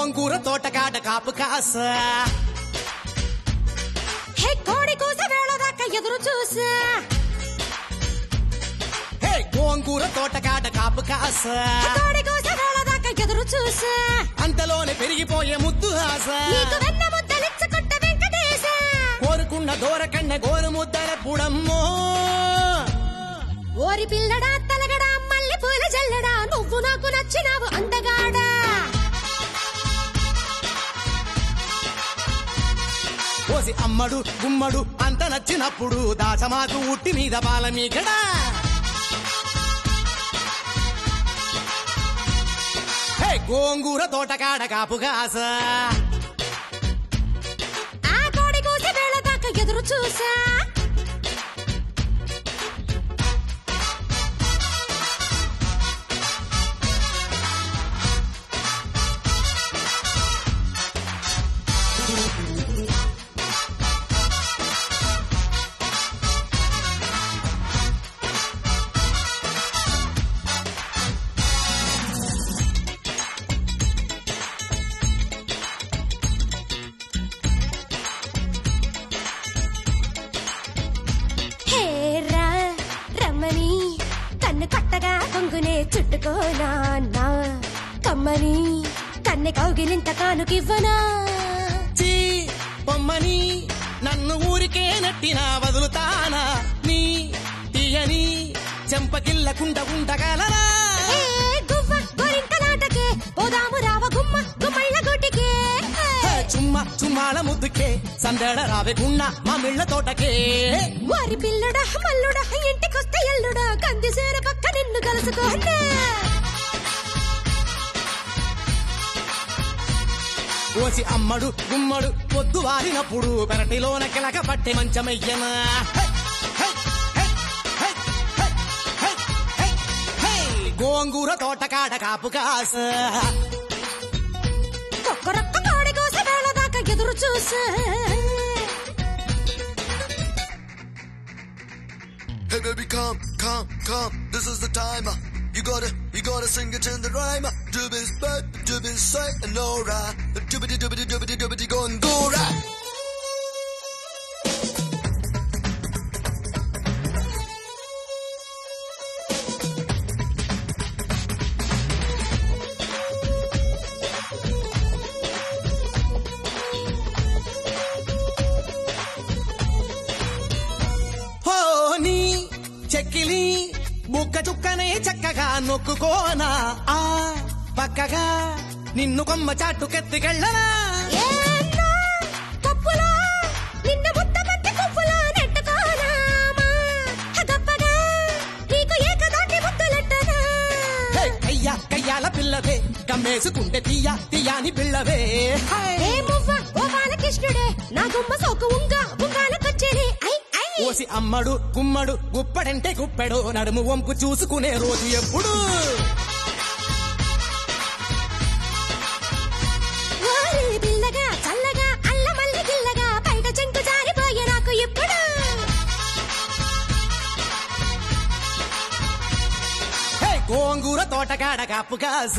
గోంగూర తోటకాడ కాపు కాస హే కోడి కూస వేళదాకా ఎదురు చూసా హే గోంగూర తోటకాడ కాపు కాస కోడి కూస వేళదాకా ఎదురు చూసా అంతలోనే పెరిగిపోయే ముద్దు ఆశ నీకు వెన్న ముద్దలిచ్చుకుంట వెంకటేశ కోరుకున్న దూరకన్న గోరు ముద్దల పుడమ్మో ఓరి పిల్లడా తలగడా మల్లె పూల జల్లడా నువ్వు నాకు నచ్చినావు అందగాడా ఓసి అమ్మడు గుమ్మడు అంత నచ్చినప్పుడు దాచమాకు ఉట్టి మీద బాల మీకడా హే గోంగూర తోటకాడ కాపు కాస ఆ కోడి కూస వేళదాకా ఎదురు చూసా రమ్మని కన్ను కొట్టగా కొంగునే చుట్టుకోనా నా కమ్మని కన్నె కౌగిలింత కానుకివ్వనా చీ పొమ్మని నన్ను ఊరికే నట్టినా వదులుతానా నీ తీయని చెంపకిల్లకుండ ఉండగలరా గువ్వ గోరింకలాటకే పోదాము రావ గుమ్మ గుమ్మళ్ళ గుడ్డికే చుమ్మ చుమ్మాల ముద్దుకే సందడ రావెకున్న మా మిళ్ళ తోటకే వారి పిల్లడా మల్లుడా ఇంటికొస్తే ఎల్లుడా కందిసేర పక్క నిన్ను కలుసుకోండి ఓసి అమ్మడు గుమ్మడు పొద్దు వారినప్పుడు పెరటిలోన కిలక పట్టే మంచమయ్యనా గోంగూర తోటకాడ కాపు కాస కొక్కరొక్క కోడి కోస వేళదాకా ఎదురు చూసా Hey baby, come, come, come. This is the time. You gotta sing it in the rhyme. Doobie spit, doobie say, and no right. Doobie doobie doobie doobie go and go right. చెక్కిలి బుక్క చుక్కనే చక్కగా నొక్కుకోనా ఆ పక్కగా నిన్ను కొమ్మ చాటుకెత్తికెళ్ళనా కయ్యా కయ్యాల పిల్లవే కమ్మేసుకుంటే తీయా తీయాని పిల్లవే బాలకృష్ణుడే నా గుమ్మ సోకు ఉంగా ఉంగాలకొచ్చేనే OC అమ్మడు గుమ్మడు గుప్పడంటే గుప్పెడు నడుము వంపు చూసుకునే రోజు ఎప్పుడు పిల్లగా చల్లగా అల్ల మల్లి గిల్లగా బయట చెంకు జారిపోయే నాకు ఎప్పుడు గోంగూర తోటకాడ కాపు కాస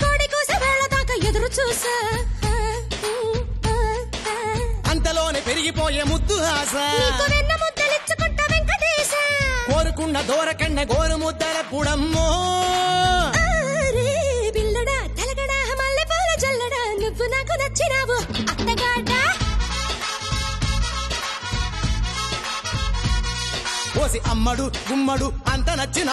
కోడి కూస వేళదాకా ఎదురు చూసా అంతలోనే పెరిగిపోయే ముద్దు ఆశ ముద్దలిచ్చుకుంటా వెంకటేశ కోరుకున్న దూరకన్న గోరు ముద్దల పుడమ్మో పిల్లడా తలగడా మల్లె పూల జల్లడా నువ్వు నాకు నచ్చినావు అత్తగాడా ఓసి అమ్మడు గుమ్మడు అంత నచ్చిన